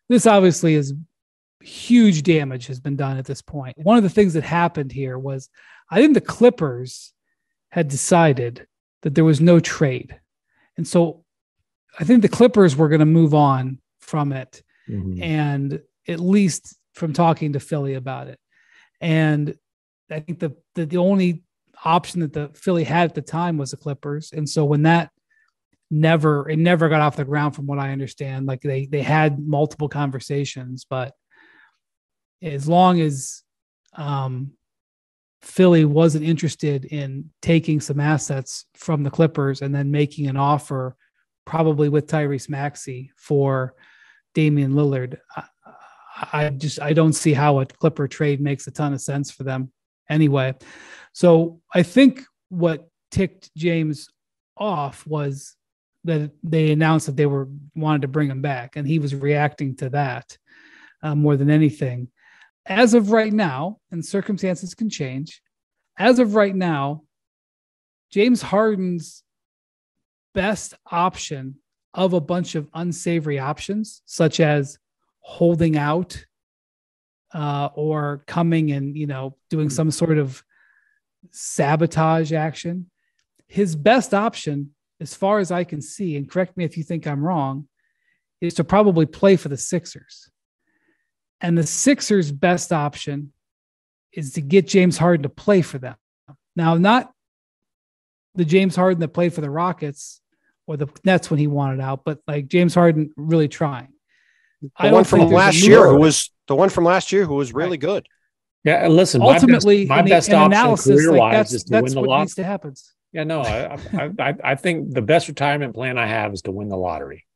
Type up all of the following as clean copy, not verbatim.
this obviously is huge damage has been done at this point. One of the things that happened here was I think the Clippers had decided that there was no trade. And so I think the Clippers were going to move on from it. Mm-hmm. And at least from talking to Philly about it. And I think the only option that the Philly had at the time was the Clippers. And so when that never got off the ground, from what I understand, like they had multiple conversations, but as long as Philly wasn't interested in taking some assets from the Clippers and then making an offer, probably with Tyrese Maxey for Damian Lillard, I don't see how a Clipper trade makes a ton of sense for them anyway. So I think what ticked James off was that they announced that they wanted to bring him back, and he was reacting to that more than anything. As of right now, and circumstances can change, as of right now, James Harden's best option of a bunch of unsavory options, such as holding out or coming and, doing some sort of sabotage action. His best option, as far as I can see, and correct me if you think I'm wrong, is to probably play for the Sixers. And the Sixers' best option is to get James Harden to play for them. Now, not the James Harden that played for the Rockets or the Nets when he wanted out, but like James Harden really trying. The one from last year who was really good. Yeah, and listen, ultimately, my best option career-wise is to win the lottery. That's what needs to happen. Yeah, no, I think the best retirement plan I have is to win the lottery.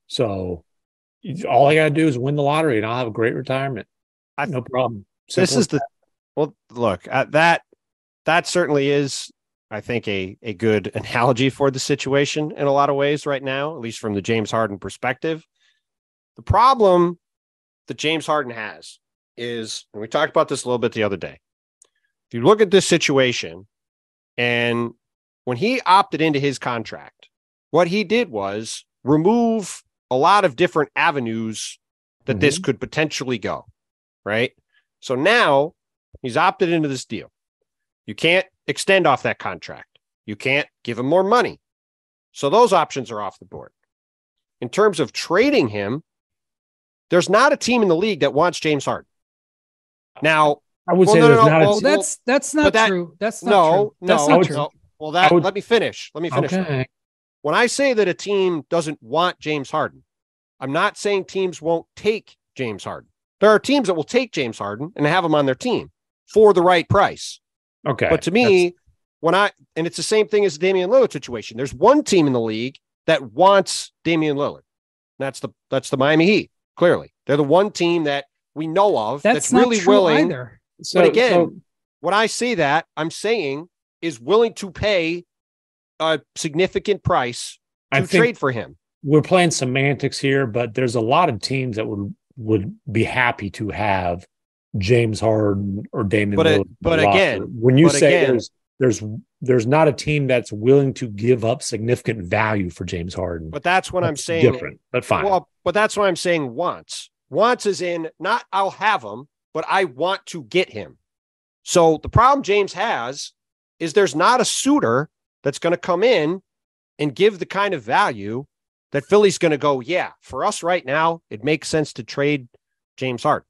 So all I got to do is win the lottery, and I'll have a great retirement. No problem. Look, that certainly is, I think, a good analogy for the situation in a lot of ways right now, at least from the James Harden perspective. The problem that James Harden has is, and we talked about this a little bit the other day, if you look at this situation, and when he opted into his contract, what he did was remove a lot of different avenues that this could potentially go, right? So now he's opted into this deal. You can't extend off that contract. You can't give him more money. So those options are off the board. In terms of trading him, there's not a team in the league that wants James Harden. Now, I would say there's not. That's not true. That's not true. Well, let me finish. Okay. When I say that a team doesn't want James Harden, I'm not saying teams won't take James Harden. There are teams that will take James Harden and have him on their team for the right price. Okay. But to me, and it's the same thing as the Damian Lillard situation. There's one team in the league that wants Damian Lillard. That's the Miami Heat. Clearly, they're the one team that we know of that's really willing. Either. But again, when I say that, I'm saying is willing to pay a significant price to trade for him. We're playing semantics here, but there's a lot of teams that would be happy to have James Harden or Damian Lillard. But again, when you say there's not a team that's willing to give up significant value for James Harden. But that's what I'm saying. Different, but fine. Well, but that's what I'm saying. Wants is in not I'll have him, but I want to get him. So the problem James has is there's not a suitor that's going to come in and give the kind of value that Philly's going to go, yeah, for us right now, it makes sense to trade James Harden.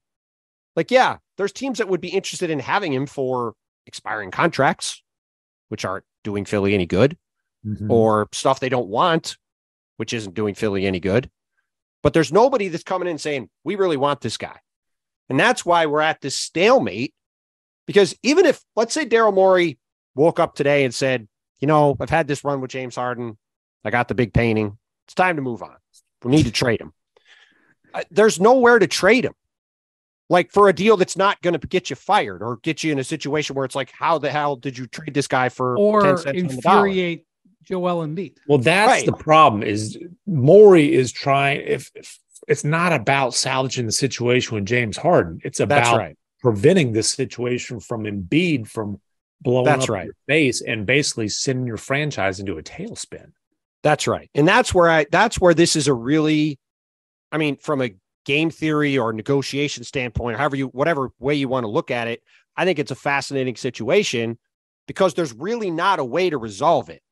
Like, yeah, there's teams that would be interested in having him for expiring contracts, which aren't doing Philly any good, or stuff they don't want, which isn't doing Philly any good. But there's nobody that's coming in saying, we really want this guy. And that's why we're at this stalemate, because even if, let's say Daryl Morey woke up today and said, I've had this run with James Harden. I got the big painting. It's time to move on. We need to trade him. There's nowhere to trade him. Like for a deal that's not going to get you fired or get you in a situation where it's like, how the hell did you trade this guy for 10 cents on the dollar? Infuriate Joel Embiid. Well, that's the problem is Morey is trying, if it's not about salvaging the situation with James Harden. It's about preventing this situation from Embiid from blowing up your face and basically sending your franchise into a tailspin. That's right. And that's where this is a really, from a game theory or negotiation standpoint, whatever way you want to look at it, I think it's a fascinating situation because there's really not a way to resolve it.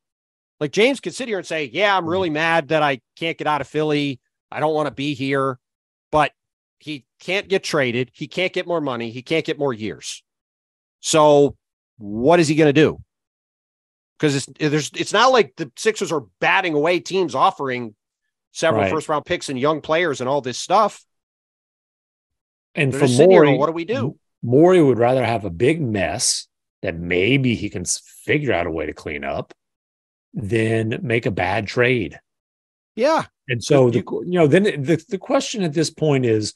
Like James could sit here and say, yeah, I'm really mad that I can't get out of Philly. I don't want to be here, but he can't get traded. He can't get more money. He can't get more years. So what is he going to do? Because it's not like the Sixers are batting away teams offering several first-round picks and young players and all this stuff. And they're for Morey, what do we do? Morey would rather have a big mess that maybe he can figure out a way to clean up than make a bad trade. Yeah. And so, then the question at this point is,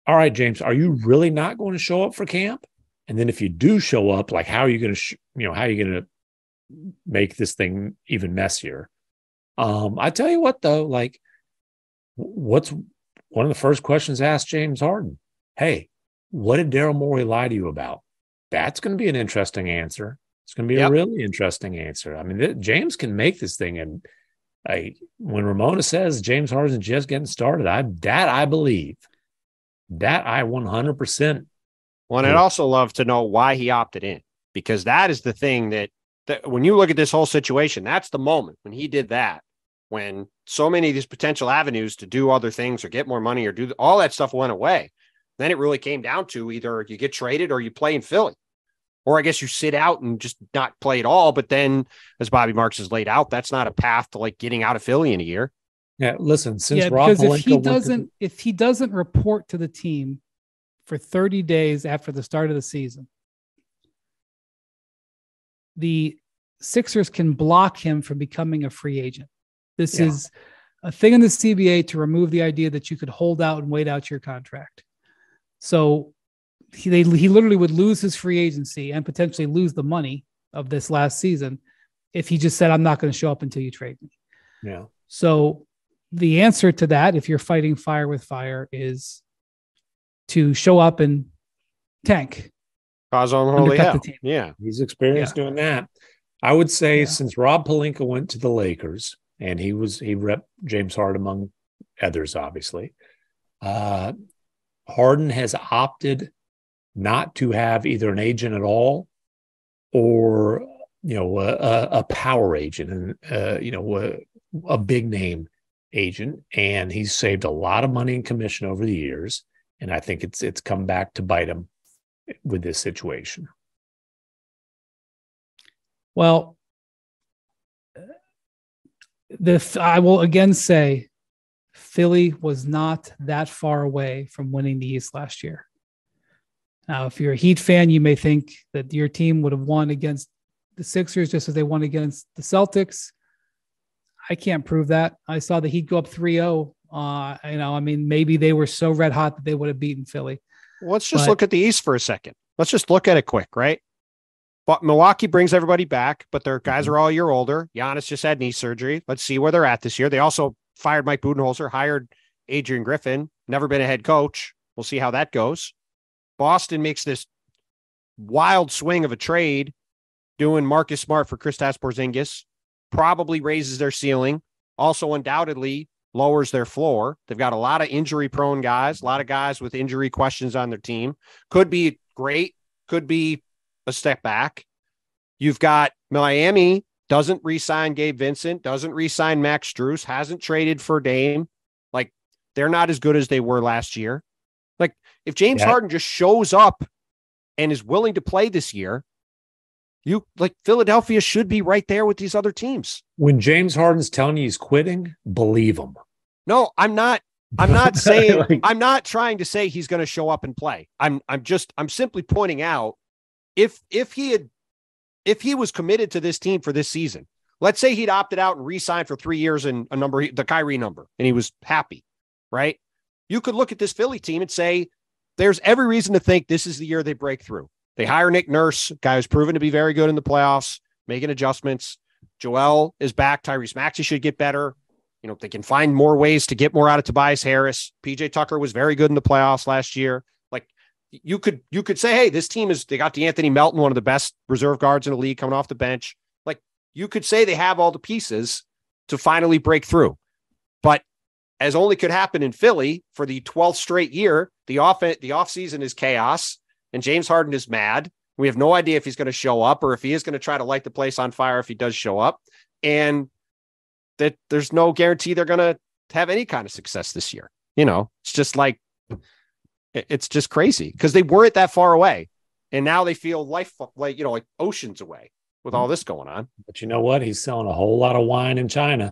all right, James, are you really not going to show up for camp? And then if you do show up, like, how are you going to, how are you going to make this thing even messier? I tell you what, though, like, what's one of the first questions asked James Harden? Hey, what did Daryl Morey lie to you about? That's going to be an interesting answer. It's going to be a really interesting answer. I mean, James can make this thing. And when Ramona says James Harden's just getting started, I believe. That I 100%. Well, and I'd also love to know why he opted in, because that is the thing that when you look at this whole situation, that's the moment when he did that, when so many of these potential avenues to do other things or get more money or do all that stuff went away. Then it really came down to either you get traded or you play in Philly, or I guess you sit out and just not play at all. But then, as Bobby Marks has laid out, that's not a path to like getting out of Philly in a year. Yeah, listen, since Rob Pelinka if he doesn't report to the team for 30 days after the start of the season, the Sixers can block him from becoming a free agent. This is a thing in the CBA to remove the idea that you could hold out and wait out your contract. So he literally would lose his free agency and potentially lose the money of this last season if he just said, I'm not going to show up until you trade me. Yeah. So the answer to that, if you're fighting fire with fire, is to show up and tank. Cause unholy hell. Yeah. He's experienced doing that. I would say since Rob Pelinka went to the Lakers and he repped James Harden among others, obviously, Harden has opted not to have either an agent at all or, a power agent and, a big name agent. And he's saved a lot of money in commission over the years. And I think it's come back to bite him with this situation. Well, I will again say Philly was not that far away from winning the East last year. Now, if you're a Heat fan, you may think that your team would have won against the Sixers just as they won against the Celtics. I can't prove that. I saw the Heat go up 3-0. Maybe they were so red hot that they would have beaten Philly. Let's just look at the East for a second. Let's just look at it quick, right? But Milwaukee brings everybody back, but their guys are all a year older. Giannis just had knee surgery. Let's see where they're at this year. They also fired Mike Budenholzer, hired Adrian Griffin, never been a head coach. We'll see how that goes. Boston makes this wild swing of a trade, doing Marcus Smart for Kristaps Porzingis, probably raises their ceiling, also undoubtedly lowers their floor. They've got a lot of injury-prone guys, a lot of guys with injury questions on their team. Could be great, could be a step back. You've got Miami, doesn't re-sign Gabe Vincent, doesn't re-sign Max Strus, hasn't traded for Dame. Like, they're not as good as they were last year. Like, if James Harden just shows up and is willing to play this year, Philadelphia should be right there with these other teams. When James Harden's telling you he's quitting, believe him. No, I'm not saying, I'm not trying to say he's going to show up and play. I'm simply pointing out if he was committed to this team for this season, let's say he'd opted out and re-signed for 3 years and the Kyrie number, and he was happy, right? You could look at this Philly team and say, there's every reason to think this is the year they break through. They hire Nick Nurse, guy who's proven to be very good in the playoffs, making adjustments. Joel is back. Tyrese Maxey should get better. They can find more ways to get more out of Tobias Harris. PJ Tucker was very good in the playoffs last year. Like, you could say, hey, this team they got DeAnthony Melton, one of the best reserve guards in the league, coming off the bench. Like, you could say they have all the pieces to finally break through. But as only could happen in Philly for the 12th straight year. The offseason is chaos, and James Harden is mad. We have no idea if he's going to show up or if he is going to try to light the place on fire if he does show up. And that there's no guarantee they're going to have any kind of success this year. It's just like, it's just crazy because they weren't that far away. And now they feel like oceans away with all this going on. But you know what? He's selling a whole lot of wine in China.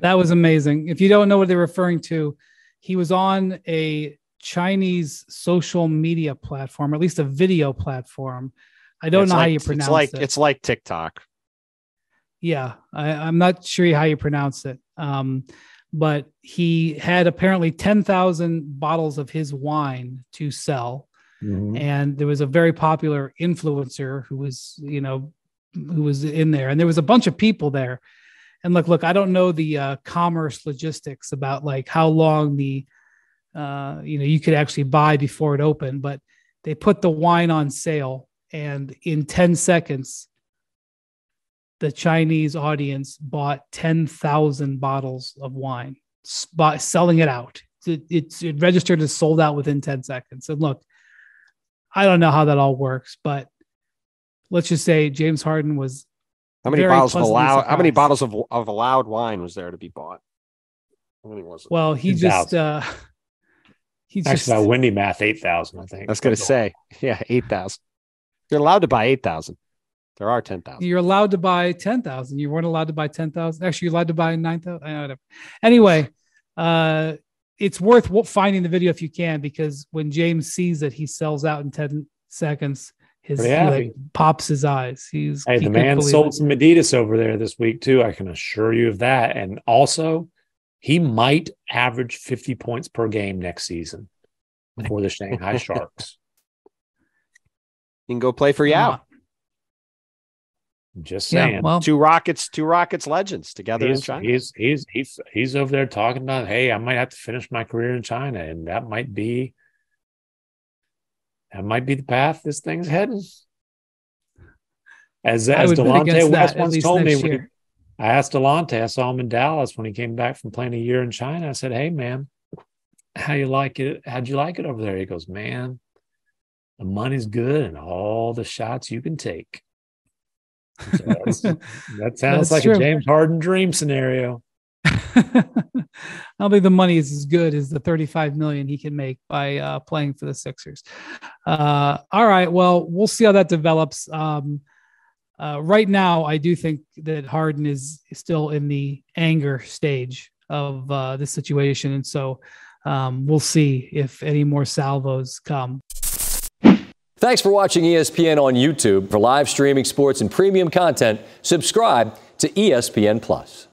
That was amazing. If you don't know what they're referring to, he was on a Chinese social media platform, or at least a video platform. I don't know how you pronounce it. It's like TikTok. Yeah, I'm not sure how you pronounce it. But he had apparently 10,000 bottles of his wine to sell. Mm-hmm. And there was a very popular influencer who was in there, and there was a bunch of people there. And look, I don't know the commerce logistics about like how long the you could actually buy before it opened, but they put the wine on sale, and in 10 seconds, the Chinese audience bought 10,000 bottles of wine, selling it out. It registered as sold out within 10 seconds. And look, I don't know how that all works, but let's just say James Harden was. How many bottles of allowed wine was there to be bought? How many was it? Well, he just by windy math, 8,000, I think. I was going to say, 8,000. You're allowed to buy 8,000. There are 10,000. You're allowed to buy 10,000. You weren't allowed to buy 10,000. Actually, you're allowed to buy 9,000. Anyway, it's worth finding the video if you can, because when James sees it, he sells out in 10 seconds. He pops his eyes. The man sold some Adidas over there this week too. I can assure you of that. And also, he might average 50 points per game next season for the Shanghai Sharks. You can go play for Yao. Just saying. Yeah, well, two Rockets legends together in China. He's over there talking about, hey, I might have to finish my career in China, and that might be the path this thing's heading. As Delonte West once told me, I asked Delonte, I saw him in Dallas when he came back from playing a year in China. I said, hey, man, how'd you like it over there? He goes, man, the money's good and all the shots you can take. So that sounds like a James Harden dream scenario. I don't think the money is as good as the $35 million he can make by playing for the Sixers. All right, well, we'll see how that develops. Right now, I do think that Harden is still in the anger stage of this situation, and so we'll see if any more salvos come. Thanks for watching ESPN on YouTube. For live streaming sports and premium content, subscribe to ESPN+.